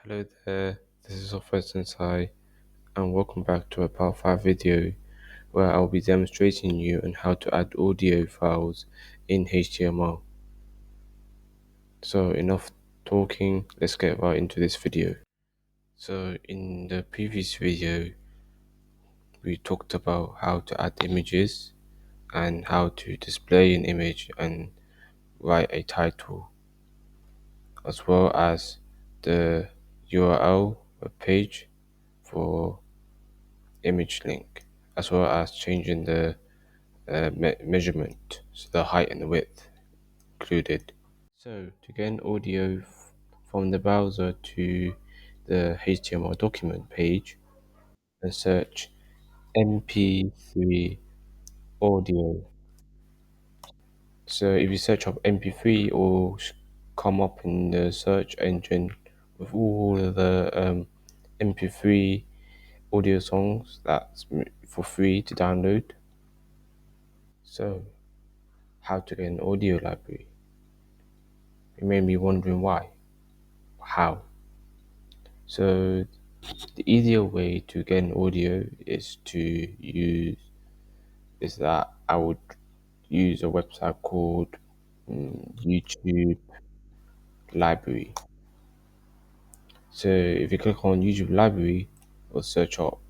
Hello there, this is Software Sensei, and welcome back to a part 5 video where I'll be demonstrating you on how to add audio files in HTML. So enough talking, let's get right into this video. So in the previous video, we talked about how to add images and how to display an image and write a title, as well as the URL web page for image link, as well as changing the measurement, so the height and the width included. So to get an audio from the browser to the HTML document page, and search MP3 audio. So if you search up MP3, it will come up in the search engine with all of the MP3 audio songs that's for free to download. So how to get an audio library. You may be wondering why. How? So the easier way to get an audio is that I would use a website called YouTube Library. So if you click on YouTube Library, or search up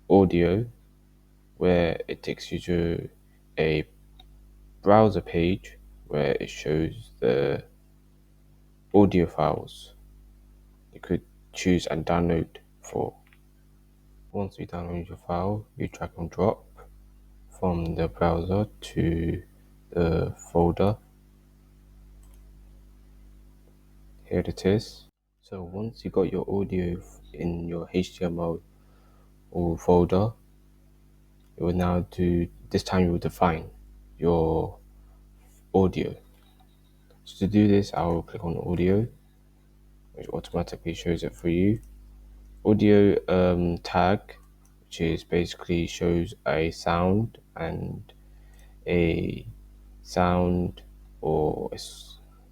audio, where it takes you to a browser page where it shows the audio files you could choose and download for. Once you download your file, you drag and drop from the browser to the folder. Here it is. So once you got your audio in your HTML or folder, you will now this time you will define your audio. So to do this, I will click on audio, which automatically shows it for you. Audio tag, which is basically shows a sound and a sound or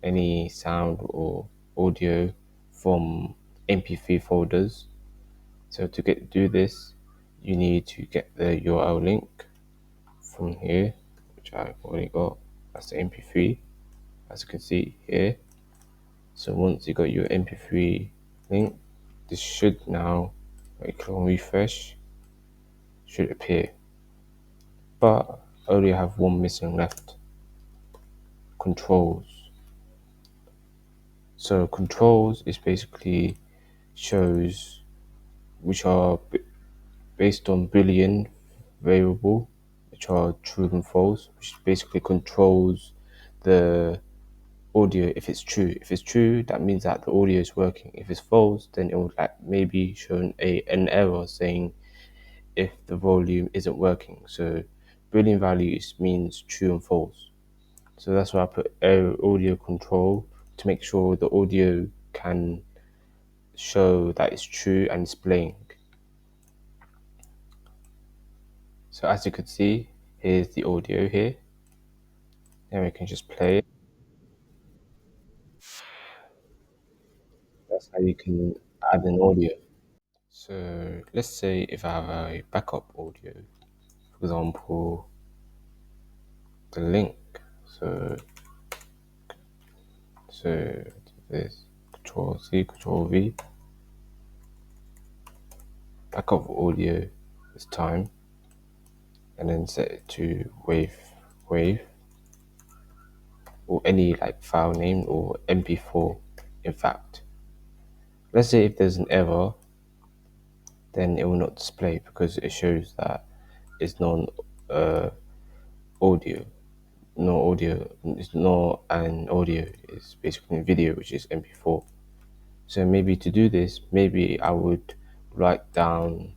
any sound or audio from MP3 folders. So to do this, you need to get the URL link from here, which I've already got. That's the MP3, as you can see here. So once you got your MP3 link, this should now, when you click on refresh, should appear. But I only have one missing left: controls. So controls is basically shows which are based on Boolean variable, which are true and false, which basically controls the audio if it's true. If it's true, that means that the audio is working. If it's false, then it would like maybe show an error saying if the volume isn't working. So Boolean values means true and false. So that's why I put audio control to make sure the audio can show that it's true and it's playing. So as you can see, here's the audio here. Then we can just play it. That's how you can add an audio. So let's say if I have a backup audio, for example, the link. So this Control C, Control V, backup audio this time, and then set it to wave, or any like file name or MP4. In fact, let's say if there's an error, then it will not display because it shows that it's non audio. No audio, it's not an audio, it's basically video, which is MP4. So maybe to do this, maybe I would write down,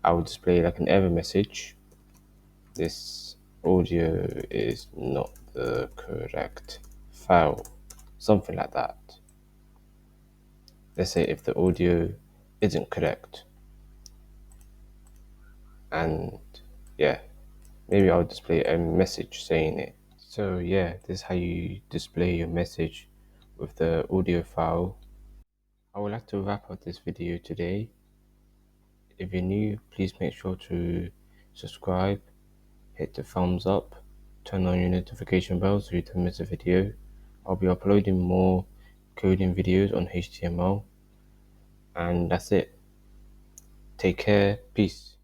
I would display like an error message. This audio is not the correct file, something like that. Let's say if the audio isn't correct, and yeah, maybe I'll display a message saying it. So yeah, this is how you display your message with the audio file I would like to wrap up this video today. If you're new, please make sure to subscribe, hit the thumbs up, turn on your notification bell so you don't miss a video. I'll be uploading more coding videos on HTML. And that's it. Take care. Peace.